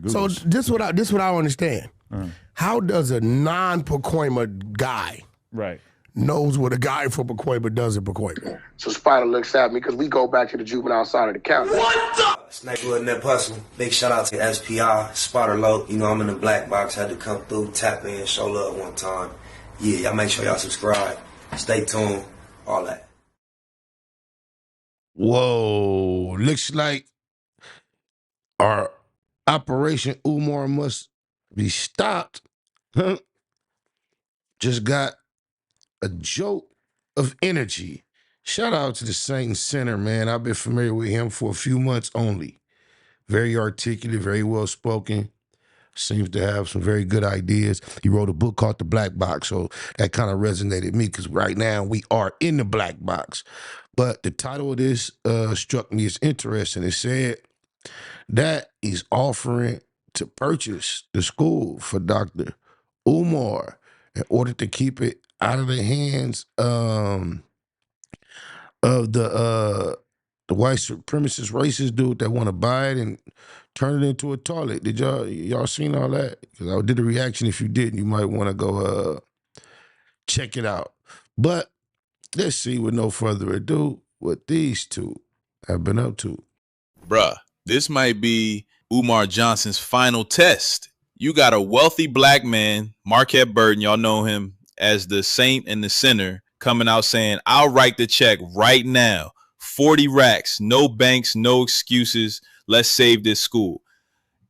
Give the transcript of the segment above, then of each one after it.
So this what I don't understand. How does a non-Pacoima guy knows what a guy from Pacoima does in Pacoima? So Spider looks at me because we go back to the juvenile side of the county. What the? Snakewood Net Hustle. Big shout out to SPI, Spotter Low. You know, I'm in the black box. Had to come through, tap in, show love one time. Yeah, y'all make sure y'all subscribe. Stay tuned. All that. Whoa. Looks like our Operation Umar must be stopped. Huh? Just got a jolt of energy. Shout out to the Saint Center, man. I've been familiar with him for a few months only. Very articulate, very well spoken. Seems to have some very good ideas. He wrote a book called The Black Box, so that kind of resonated with me because right now we are in the black box. But the title of this struck me as interesting. It said that he's offering to purchase the school for Dr. Umar in order to keep it out of the hands of the white supremacist racist dude that want to buy it and turn it into a toilet. Did y'all seen all that? Because I did a reaction. If you didn't, you might want to go check it out. But let's see, with no further ado, what these two have been up to. Bruh, this might be Umar Johnson's final test. You got a wealthy black man, Marquette Burton, y'all know him as the saint and the sinner, coming out saying, I'll write the check right now. 40 racks, no banks, no excuses. Let's save this school.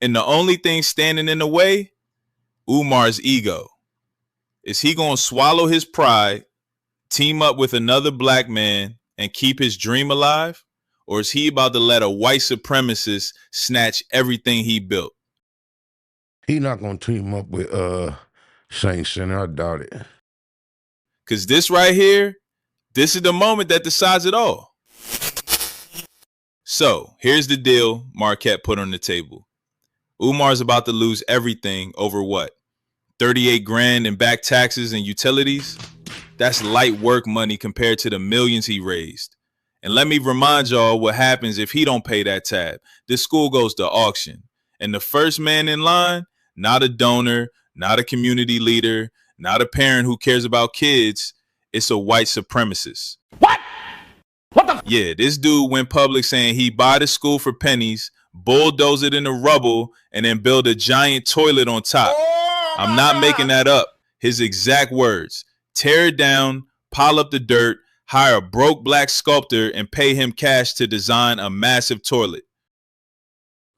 And the only thing standing in the way, Umar's ego. Is he going to swallow his pride, team up with another black man, and keep his dream alive? Or is he about to let a white supremacist snatch everything he built? He not going to team up with Saint Center. I doubt it. Because this right here, this is the moment that decides it all. So here's the deal Marquette put on the table. Umar's about to lose everything over what? 38 grand in back taxes and utilities? That's light work money compared to the millions he raised. And let me remind y'all what happens if he don't pay that tab. This school goes to auction. And the first man in line, not a donor, not a community leader, not a parent who cares about kids, it's a white supremacist. What? What the? Yeah, this dude went public saying he buy the school for pennies, bulldoze it into rubble, and then build a giant toilet on top. I'm not making that up. His exact words. Tear it down, pile up the dirt, hire a broke black sculptor, and pay him cash to design a massive toilet.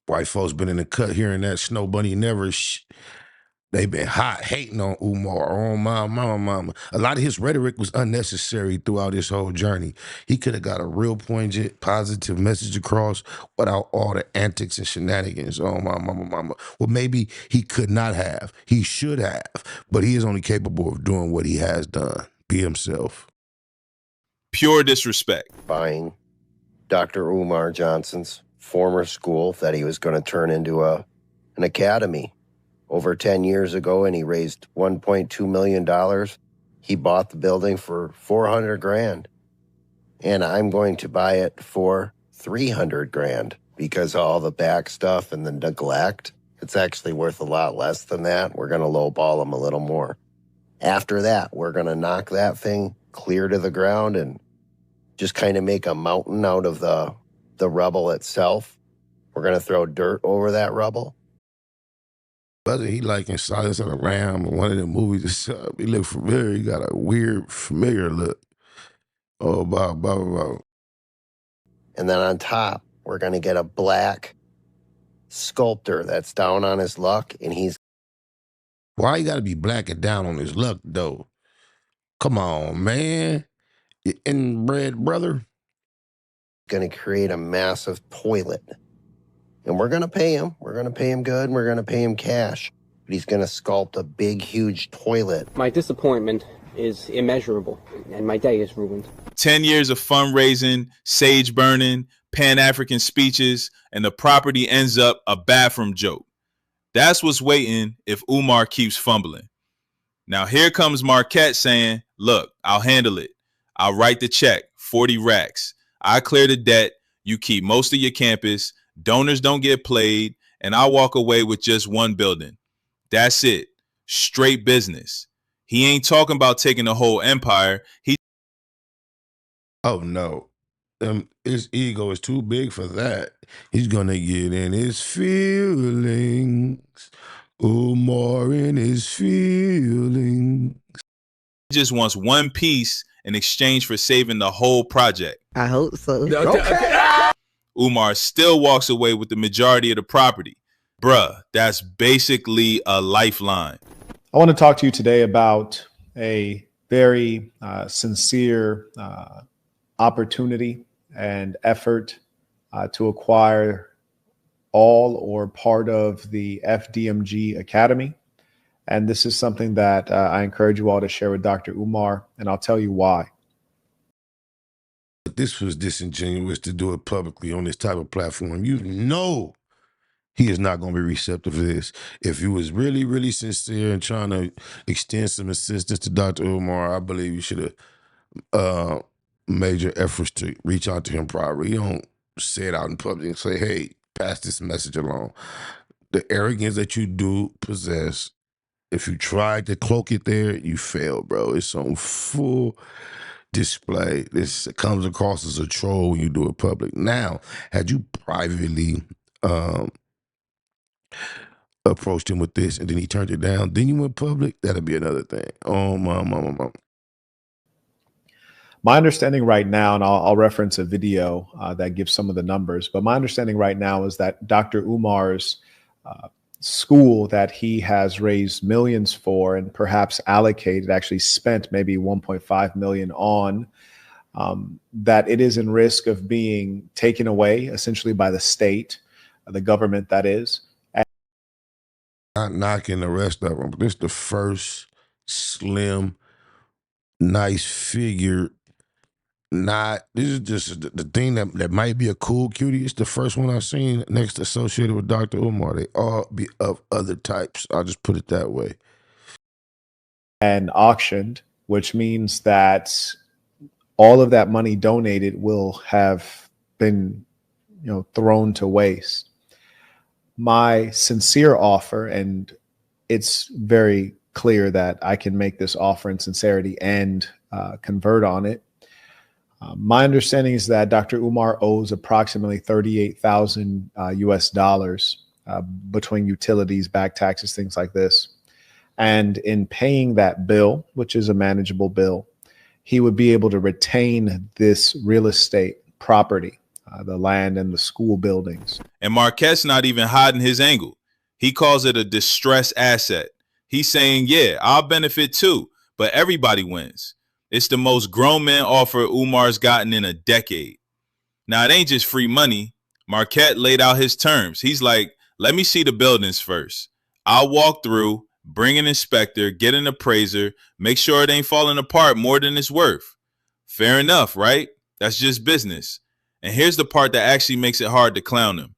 White folks been in the cut hearing that Snow Bunny never they been hot hating on Umar, on my mama. A lot of his rhetoric was unnecessary throughout this whole journey. He could have got a real poignant, positive message across without all the antics and shenanigans. Oh, my mama. Well, maybe he could not have. He should have. But he is only capable of doing what he has done. Be himself. Pure disrespect. Buying Dr. Umar Johnson's former school that he was going to turn into an academy. Over 10 years ago, and he raised $1.2 million. He bought the building for $400 grand. And I'm going to buy it for $300 grand because of all the back stuff and the neglect. It's actually worth a lot less than that. We're going to lowball him a little more. After that, we're going to knock that thing clear to the ground and just kind of make a mountain out of the rubble itself. We're going to throw dirt over that rubble. Whether he like in Silence of the Lamb or one of the movies, he look familiar. He got a weird, familiar look. Oh, blah. And then on top, we're going to get a black sculptor that's down on his luck, and he's... Why you got to be black and down on his luck, though? Come on, man. You inbred brother. Going to create a massive toilet. And we're going to pay him. We're going to pay him good, and we're going to pay him cash. But he's going to sculpt a big, huge toilet. My disappointment is immeasurable, and my day is ruined. 10 years of fundraising, sage burning, Pan-African speeches, and the property ends up a bathroom joke. That's what's waiting if Umar keeps fumbling. Now here comes Marquette saying, look, I'll handle it. I'll write the check, 40 racks. I clear the debt. You keep most of your campus. Donors don't get played, and I walk away with just one building. That's it. Straight business. He ain't talking about taking the whole empire. Oh no. His ego is too big for that. He's gonna get in his feelings. Umar in his feelings. He just wants one piece in exchange for saving the whole project. I hope so. Okay. Umar still walks away with the majority of the property. Bruh, that's basically a lifeline. I want to talk to you today about a very sincere opportunity and effort to acquire all or part of the FDMG Academy. And this is something that I encourage you all to share with Dr. Umar, and I'll tell you why. This was disingenuous to do it publicly on this type of platform. You know he is not going to be receptive to this. If you was really, really sincere and trying to extend some assistance to Dr. Umar, I believe you should have made your efforts to reach out to him privately. You don't say it out in public and say, hey, pass this message along. The arrogance that you do possess, if you tried to cloak it there, you failed, bro. It's on full display. This comes across as a troll when you do it public. Now, had you privately approached him with this and then he turned it down, then you went public, that'd be another thing. Oh, my. My understanding right now, and I'll reference a video that gives some of the numbers, but my understanding right now is that Dr. Umar's school that he has raised millions for and perhaps allocated, actually spent maybe 1.5 million on, that it is in risk of being taken away essentially by the state, the government that is. Not knocking the rest of them, but this is the first slim, nice figure. This is just the thing that might be a cool cutie. It's the first one I've seen next associated with Dr. Umar. They all be of other types. I'll just put it that way. And auctioned, which means that all of that money donated will have been, thrown to waste. My sincere offer, and it's very clear that I can make this offer in sincerity and convert on it. My understanding is that Dr. Umar owes approximately $38,000 US dollars between utilities, back taxes, things like this. And in paying that bill, which is a manageable bill, he would be able to retain this real estate property, the land and the school buildings. And Marquette's not even hiding his angle. He calls it a distressed asset. He's saying, yeah, I'll benefit too, but everybody wins. It's the most grown man offer Umar's gotten in a decade. Now, it ain't just free money. Marquette laid out his terms. He's like, let me see the buildings first. I'll walk through, bring an inspector, get an appraiser, make sure it ain't falling apart more than it's worth. Fair enough, right? That's just business. And here's the part that actually makes it hard to clown him.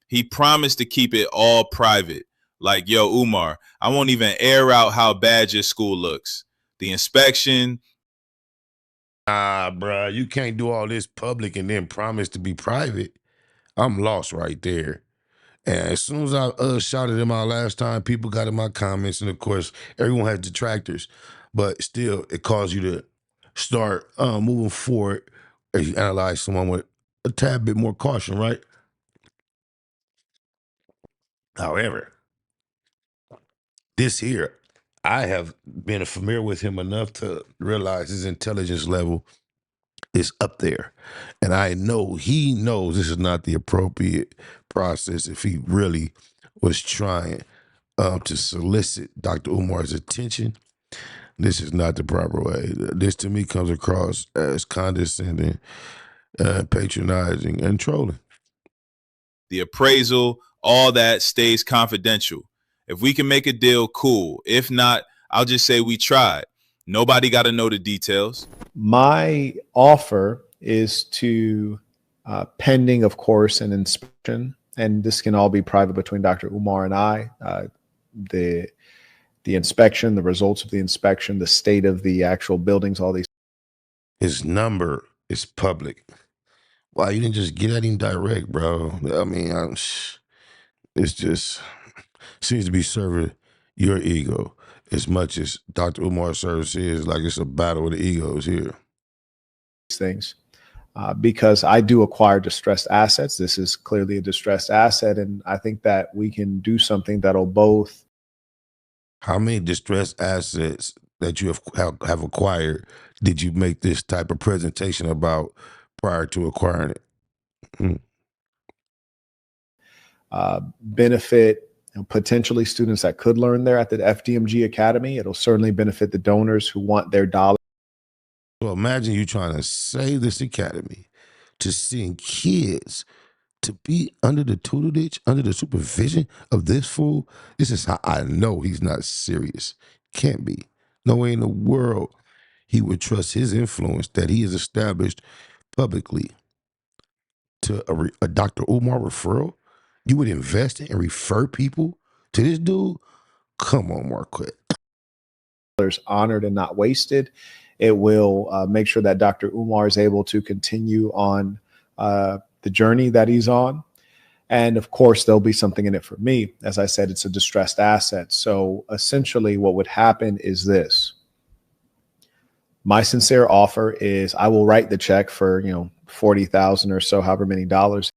He promised to keep it all private. Like, yo, Umar, I won't even air out how bad your school looks. The inspection. Nah, bruh, you can't do all this public and then promise to be private. I'm lost right there. And as soon as I shouted him out last time, people got in my comments, and of course, everyone has detractors. But still, it caused you to start moving forward as you analyze someone with a tad bit more caution, right? However, this here, I have been familiar with him enough to realize his intelligence level is up there. And I know he knows this is not the appropriate process if he really was trying to solicit Dr. Umar's attention. This is not the proper way. This to me comes across as condescending, patronizing, and trolling. The appraisal, all that stays confidential. If we can make a deal, cool. If not, I'll just say we tried. Nobody got to know the details. My offer is to, pending, of course, an inspection, and this can all be private between Dr. Umar and I, the inspection, the results of the inspection, the state of the actual buildings, all these. His number is public. Why you didn't just get at him direct, bro? I mean, It's just seems to be serving your ego as much as Dr. Umar serves his. Like it's a battle of the egos here. Things. Because I do acquire distressed assets. This is clearly a distressed asset, and I think that we can do something that'll both. How many distressed assets that you have acquired did you make this type of presentation about prior to acquiring it? Benefit potentially students that could learn there at the FDMG Academy. It'll certainly benefit the donors who want their dollar. So imagine you trying to save this academy to seeing kids to be under the tutelage, under the supervision of this fool. This is how I know he's not serious. Can't be. No way in the world he would trust his influence that he has established publicly to a Dr. Umar referral. You would invest and refer people to this dude? Come on, Marquette. Honored and not wasted. It will make sure that Dr. Umar is able to continue on the journey that he's on. And of course, there'll be something in it for me. As I said, it's a distressed asset. So essentially what would happen is this. My sincere offer is I will write the check for, $40,000 or so, however many dollars.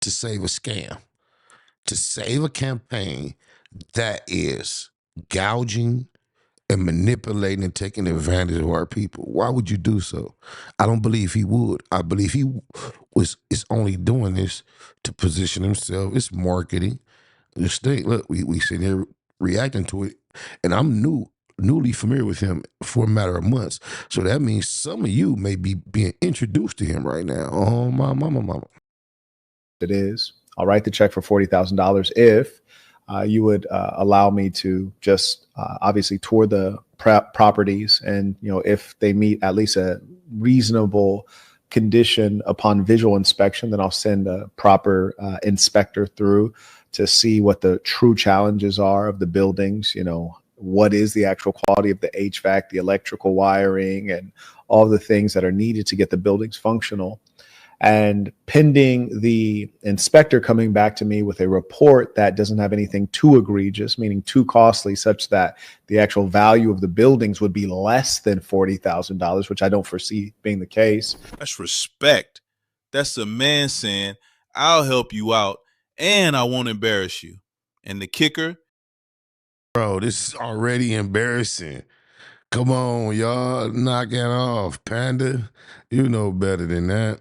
To save a scam, to save a campaign that is gouging and manipulating and taking advantage of our people. Why would you do so? I don't believe he would. I believe he is only doing this to position himself. It's marketing. This thing, look, we sitting here reacting to it, and I'm newly familiar with him for a matter of months. So that means some of you may be being introduced to him right now. Oh, my mama. It is. I'll write the check for $40,000 if you would allow me to just obviously tour the properties, and if they meet at least a reasonable condition upon visual inspection, then I'll send a proper inspector through to see what the true challenges are of the buildings. What is the actual quality of the HVAC, the electrical wiring, and all the things that are needed to get the buildings functional. And pending the inspector coming back to me with a report that doesn't have anything too egregious, meaning too costly, such that the actual value of the buildings would be less than $40,000, which I don't foresee being the case. That's respect. That's a man saying, I'll help you out and I won't embarrass you. And the kicker? Bro, this is already embarrassing. Come on, y'all. Knock it off, Panda. You know better than that.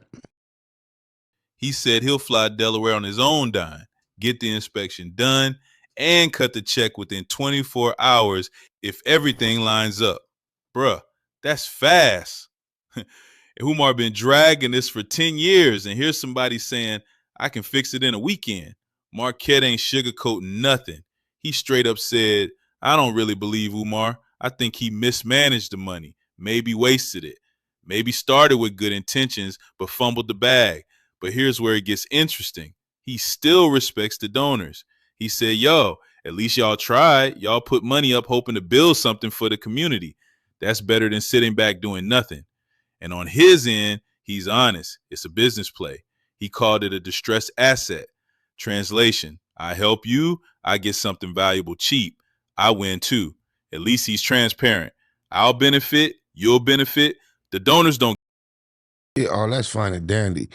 He said he'll fly Delaware on his own dime, get the inspection done, and cut the check within 24 hours if everything lines up. Bruh, that's fast. Umar been dragging this for 10 years, and here's somebody saying, I can fix it in a weekend. Marquette ain't sugarcoating nothing. He straight up said, I don't really believe Umar. I think he mismanaged the money, maybe wasted it, maybe started with good intentions, but fumbled the bag. But here's where it gets interesting. He still respects the donors. He said, yo, at least y'all tried. Y'all put money up hoping to build something for the community. That's better than sitting back doing nothing. And on his end, he's honest. It's a business play. He called it a distressed asset. Translation, I help you, I get something valuable cheap. I win too. At least he's transparent. I'll benefit, you'll benefit. The donors don't. Yeah, all that's fine and dandy.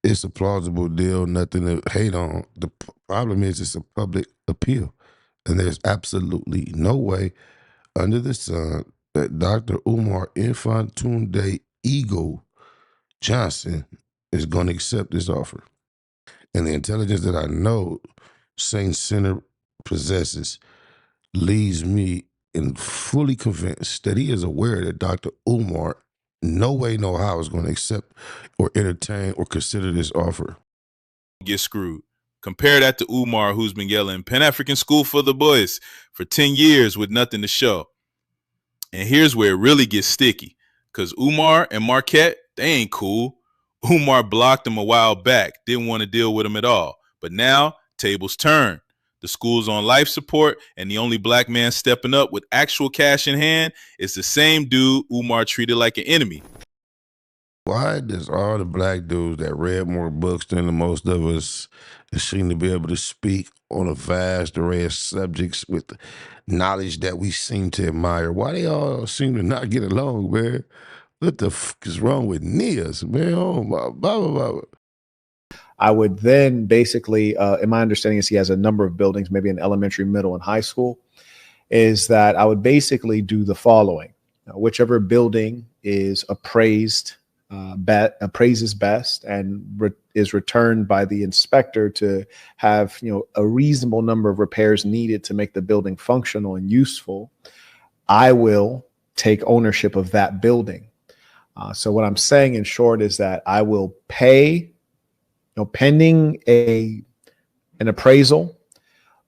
It's a plausible deal, nothing to hate on. The problem is it's a public appeal. And there's absolutely no way under the sun that Dr. Umar Infantunde Ego Johnson is going to accept this offer. And the intelligence that I know Saint Center possesses leaves me in fully convinced that he is aware that Dr. Umar no way, no how is going to accept or entertain or consider this offer. Get screwed. Compare that to Umar, who's been yelling Pan-African School for the Boys for 10 years with nothing to show. And here's where it really gets sticky, because Umar and Marquette, they ain't cool. Umar blocked him a while back, didn't want to deal with him at all. But now, tables turn. The school's on life support, and the only black man stepping up with actual cash in hand is the same dude Umar treated like an enemy. Why does all the black dudes that read more books than the most of us seem to be able to speak on a vast array of subjects with knowledge that we seem to admire? Why they all seem to not get along, man? What the fuck is wrong with Nias, man? Oh my, blah, blah, blah. I would then basically, in my understanding is he has a number of buildings, maybe in elementary, middle, and high school, is that I would basically do the following. Now, whichever building is appraises best and is returned by the inspector to have, a reasonable number of repairs needed to make the building functional and useful, I will take ownership of that building. So what I'm saying in short is that I will pay, pending an appraisal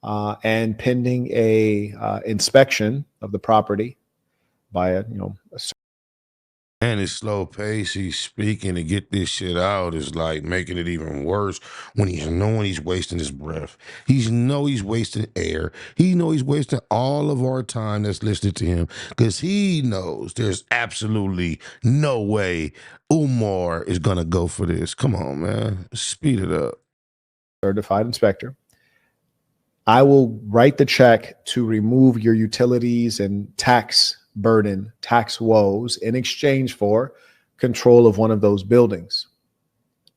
and pending a inspection of the property by a And his slow pace, he's speaking to get this shit out is like making it even worse when he's knowing he's wasting his breath. He's wasting air. He know he's wasting all of our time that's listening to him because he knows there's absolutely no way Umar is going to go for this. Come on, man. Speed it up. Certified inspector. I will write the check to remove your utilities and tax burden, tax woes in exchange for control of one of those buildings.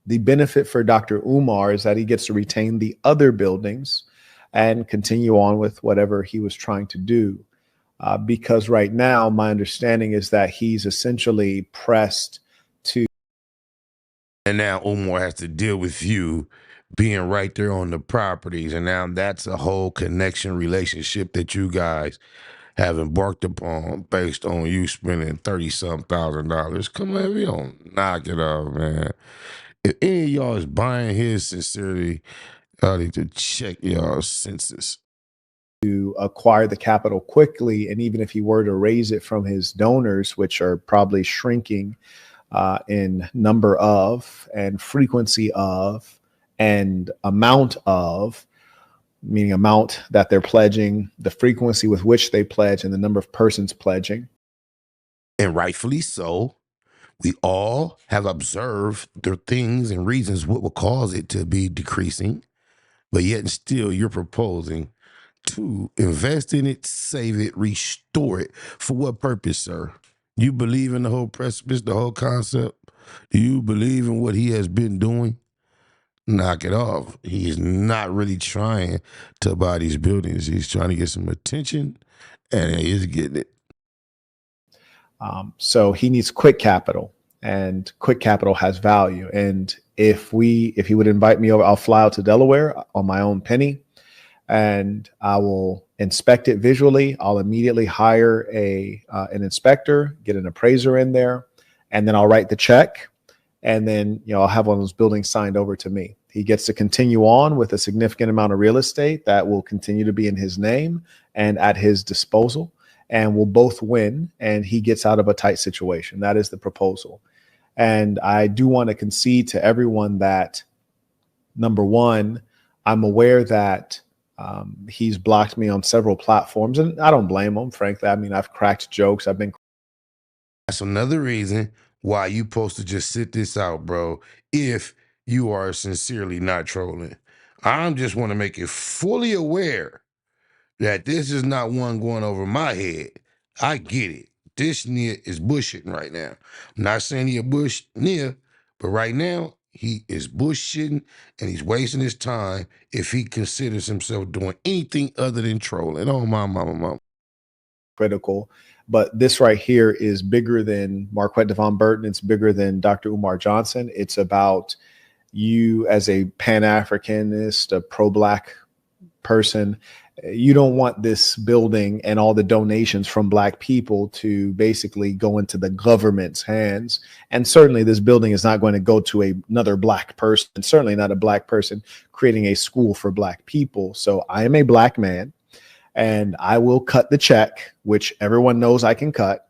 The benefit for Dr. Umar is that he gets to retain the other buildings and continue on with whatever he was trying to do. Because right now, my understanding is that he's essentially pressed to. And now Umar has to deal with you being right there on the properties. And now that's a whole connection relationship that you guys have embarked upon based on you spending $30-some thousand. Come on, we don't knock it off, man. If any of y'all is buying his sincerity, y'all need to check y'all's senses. To acquire the capital quickly, and even if he were to raise it from his donors, which are probably shrinking in number of and frequency of and amount of, meaning amount that they're pledging, the frequency with which they pledge, and the number of persons pledging. And rightfully so. We all have observed the things and reasons what will cause it to be decreasing, but yet and still you're proposing to invest in it, save it, restore it. For what purpose, sir? You believe in the whole precipice, the whole concept? Do you believe in what he has been doing? Knock it off. He is not really trying to buy these buildings. He's trying to get some attention, and he is getting it. So he needs quick capital, and quick capital has value. And if he would invite me over, I'll fly out to Delaware on my own penny, and I will inspect it visually. I'll immediately hire an inspector, get an appraiser in there, and then I'll write the check. And then, I'll have one of those buildings signed over to me. He gets to continue on with a significant amount of real estate that will continue to be in his name and at his disposal, and we'll both win, and he gets out of a tight situation. That is the proposal. And I do want to concede to everyone that, number one, I'm aware that he's blocked me on several platforms, and I don't blame him, frankly. I mean, I've cracked jokes. That's another reason why you supposed to just sit this out, bro, if you are sincerely not trolling. I just want to make it fully aware that this is not one going over my head. I get it. This nigga is bullshitting right now. I'm not saying he a bush nigga, but right now he is bullshitting and he's wasting his time if he considers himself doing anything other than trolling. Oh, mama. Critical. But this right here is bigger than Marquette Devon Burton. It's bigger than Dr. Umar Johnson. It's about you as a Pan-Africanist, a pro-Black person. You don't want this building and all the donations from Black people to basically go into the government's hands. And certainly this building is not going to go to another Black person, certainly not a Black person creating a school for Black people. So I am a Black man, and I will cut the check, which everyone knows I can cut,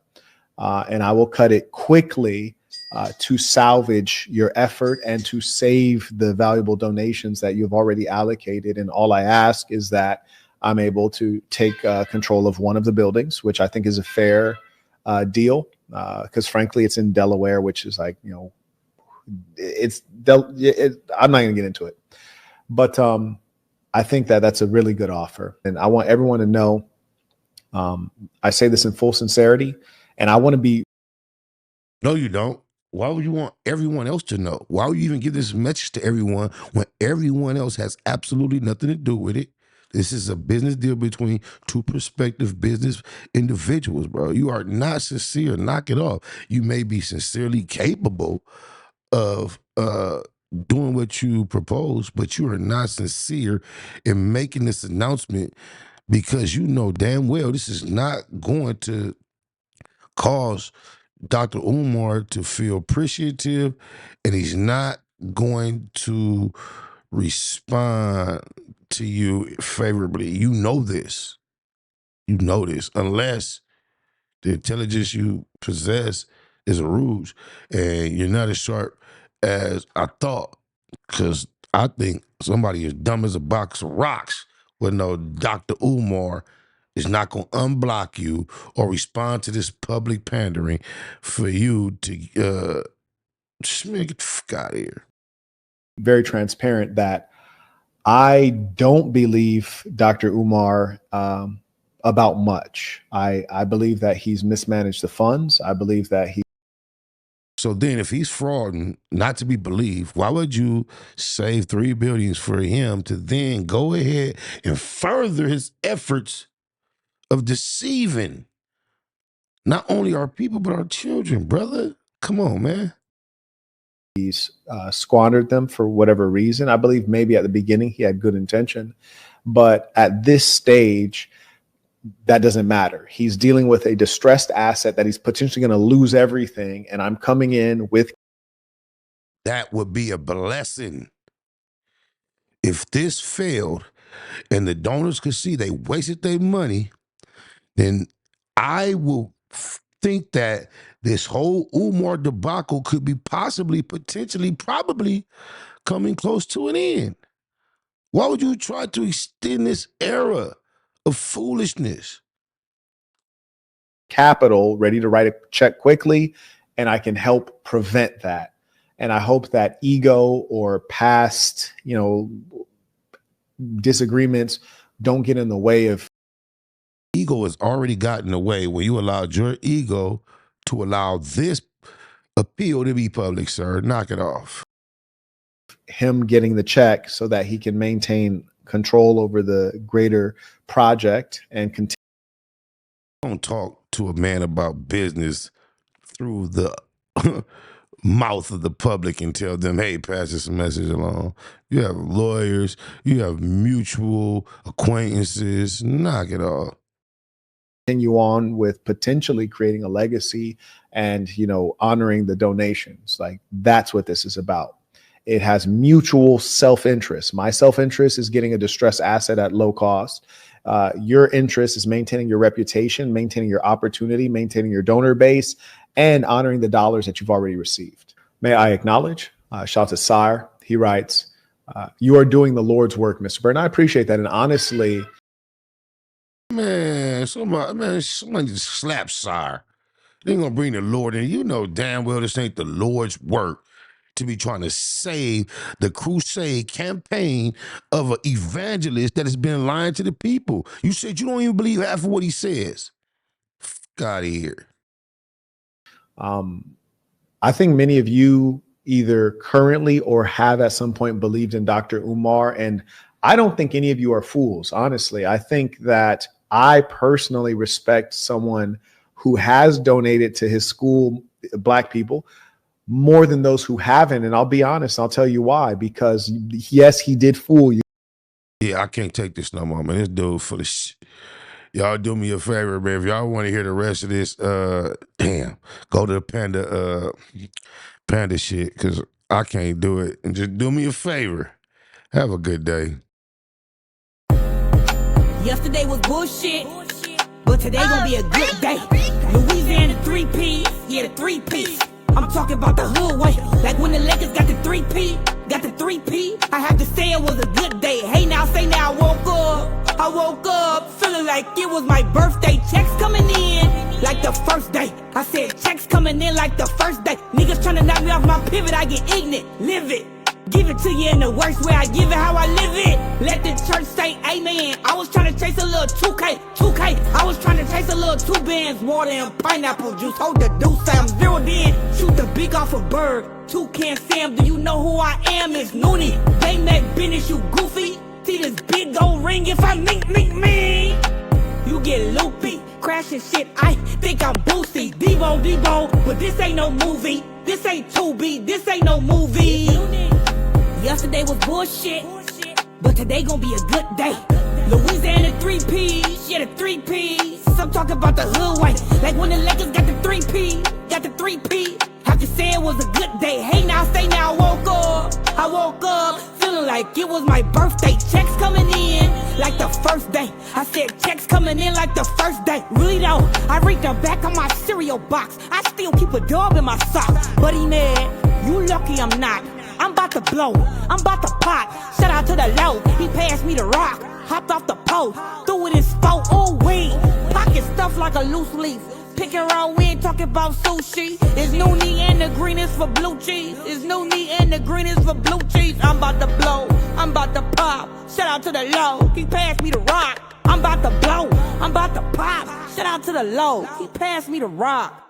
and I will cut it quickly to salvage your effort and to save the valuable donations that you've already allocated. And all I ask is that I'm able to take control of one of the buildings, which I think is a fair deal, because frankly, it's in Delaware, which is like, I'm not going to get into it, but I think that that's a really good offer. And I want everyone to know, I say this in full sincerity, and I want to be. No, you don't. Why would you want everyone else to know? Why would you even give this message to everyone when everyone else has absolutely nothing to do with it? This is a business deal between two prospective business individuals, bro. You are not sincere. Knock it off. You may be sincerely capable of doing what you propose, but you are not sincere in making this announcement because you know damn well this is not going to cause Dr. Umar to feel appreciative, and he's not going to respond to you favorably. You know this. You know this. Unless the intelligence you possess is a ruse and you're not as sharp as I thought. Because I think somebody as dumb as a box of rocks would know Dr. Umar is not going to unblock you or respond to this public pandering for you to just make it fuck out of here. Very transparent that I don't believe Dr. Umar about much. I believe that he's mismanaged the funds. I believe that he. So then if he's frauding, not to be believed, why would you save 3 buildings for him to then go ahead and further his efforts of deceiving not only our people, but our children, brother? Come on, man. He's squandered them for whatever reason. I believe maybe at the beginning he had good intention, but at this stage, that doesn't matter. He's dealing with a distressed asset that he's potentially going to lose everything, and I'm coming in with. That would be a blessing. If this failed and the donors could see they wasted their money, then I will think that this whole Umar debacle could be possibly, potentially, probably coming close to an end. Why would you try to extend this era of foolishness? Capital ready to write a check quickly, and I can help prevent that. And I hope that ego or past, disagreements don't get in the way of. Ego has already gotten in the way when you allowed your ego to allow this appeal to be public, sir. Knock it off. Him getting the check so that he can maintain control over the greater project and continue. Don't talk to a man about business through the mouth of the public and tell them, hey, pass this message along. You have lawyers, you have mutual acquaintances. Knock it off. Continue on with potentially creating a legacy and, honoring the donations. Like, that's what this is about. It has mutual self-interest. My self-interest is getting a distressed asset at low cost. Your interest is maintaining your reputation, maintaining your opportunity, maintaining your donor base, and honoring the dollars that you've already received. May I acknowledge, shout out to Sire. He writes, you are doing the Lord's work, Mr. Burton. I appreciate that. And honestly, somebody just slap Sire. They ain't gonna bring the Lord in. You know damn well this ain't the Lord's work to be trying to save the crusade campaign of an evangelist that has been lying to the people. You said you don't even believe half of what he says. Fuck out of here. I think many of you either currently or have at some point believed in Dr. Umar, and I don't think any of you are fools, honestly. I think that I personally respect someone who has donated to his school, Black people, more than those who haven't. And I'll be honest, I'll tell you why. Because yes, he did fool you. Yeah, I can't take this no more, man. This dude full of shit. Y'all do me a favor, man. If y'all want to hear the rest of this, go to the panda shit, because I can't do it. And just do me a favor. Have a good day. Yesterday was bullshit, but today gonna be a good day. Louisiana 3P, yeah, the 3P. I'm talking about the hood way. Like when the Lakers got the 3P, I have to say it was a good day. Hey now, say now, I woke up feeling like it was my birthday. Checks coming in, like the first day. I said checks coming in like the first day. Niggas tryna knock me off my pivot, I get ignorant. Live it. Give it to you in the worst way, I give it how I live it. Let the church say amen. I was trying to chase a little 2K. I was trying to chase a little 2 bands, water and pineapple juice. Hold the deuce, I'm zeroed in. Shoot the beak off a bird. Toucan Sam, do you know who I am? It's Noonie. They met business, you goofy. See this big gold ring if I mink me. You get loopy, crashing shit, I think I'm boosty. Debo, but this ain't no movie. This ain't 2B, this ain't no movie. Yesterday was bullshit, but today gon' be a good day. Louisiana 3 P's, yeah the 3 P's. I'm talking about the hood way, like when the Lakers got the 3 P, Have to say it was a good day. Hey now, say now, I woke up, feeling like it was my birthday. Checks coming in like the first day. I said checks coming in like the first day. Really though, I read the back of my cereal box. I still keep a dog in my sock. But he mad, you lucky I'm not. I'm about to blow, I'm about to pop. Shout out to the low, he passed me the rock. Hopped off the post, threw it in sport, ooh wee. Pocket stuff like a loose leaf. Pick and roll, we ain't talking about sushi. It's Noonie and the green is for blue cheese. It's Noonie and the green is for blue cheese. I'm about to blow, I'm about to pop. Shout out to the low, he passed me the rock. I'm about to blow, I'm about to pop. Shout out to the low, he passed me the rock.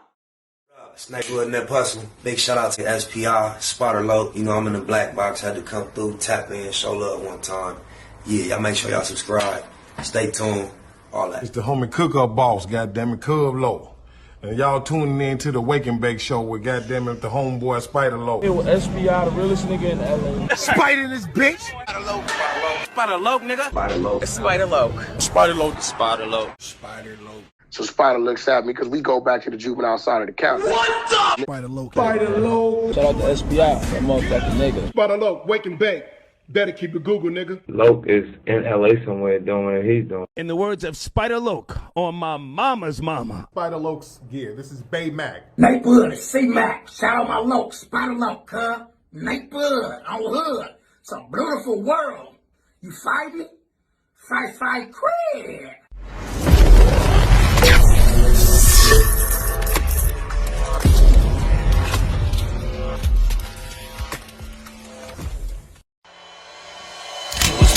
Sniper in that hustle. Big shout out to SPI, Spotter Low. You know, I'm in the black box. Had to come through, tap in, show love one time. Yeah, y'all make sure y'all subscribe. Stay tuned. All that. It's the homie cook-up boss, goddammit, Cub Low. And y'all tuning in to the Wake and Bake Show with goddammit the homeboy Spider Low. It was SPI, the realest nigga in LA. Spider this bitch! Spider Low, Spider Low, nigga. Spider Low. Spider Low. Spider Low. Spider Low. Spider Low. So Spider looks at me because we go back to the juvenile side of the county. What the? Spider Low. Spider Low. Shout out to SPI, that motherfucking nigga. Spider Low, Wake and Bake. Better keep it Google, nigga. Loke is in LA somewhere doing what he's doing. In the words of Spider Loke on my mama's mama. Spider Loke's gear. This is Bay Mac. Nate Bud, C-Mac. Shout out my Loke. Spider Loke, huh? Nate Bud on hood. It's a beautiful world. You fight me? Fight, cred.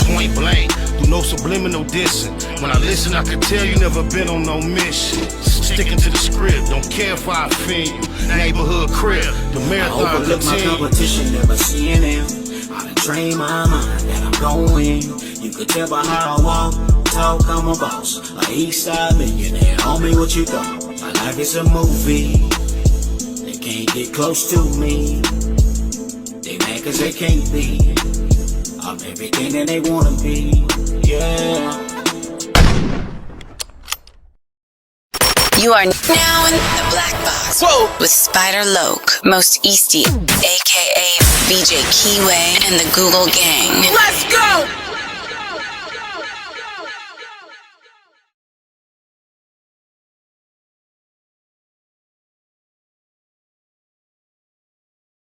Point blank, do no subliminal dissing. When I listen, I can tell you never been on no mission. Sticking to the script, don't care if I offend you. Neighborhood crib, the marathon I overlook my competition, never seeing them. I done trained my mind that I'm going. You could tell by how I walk, talk, I'm a boss. A Eastside millionaire, homie, what you thought? My life is a movie. They can't get close to me. They mad cause they can't be. I'm everything that they wanna be, yeah. You are now in the black box. Whoa. With Spider Loke, Most Easty, aka BJ Keyway, and the Google Gang. Let's go!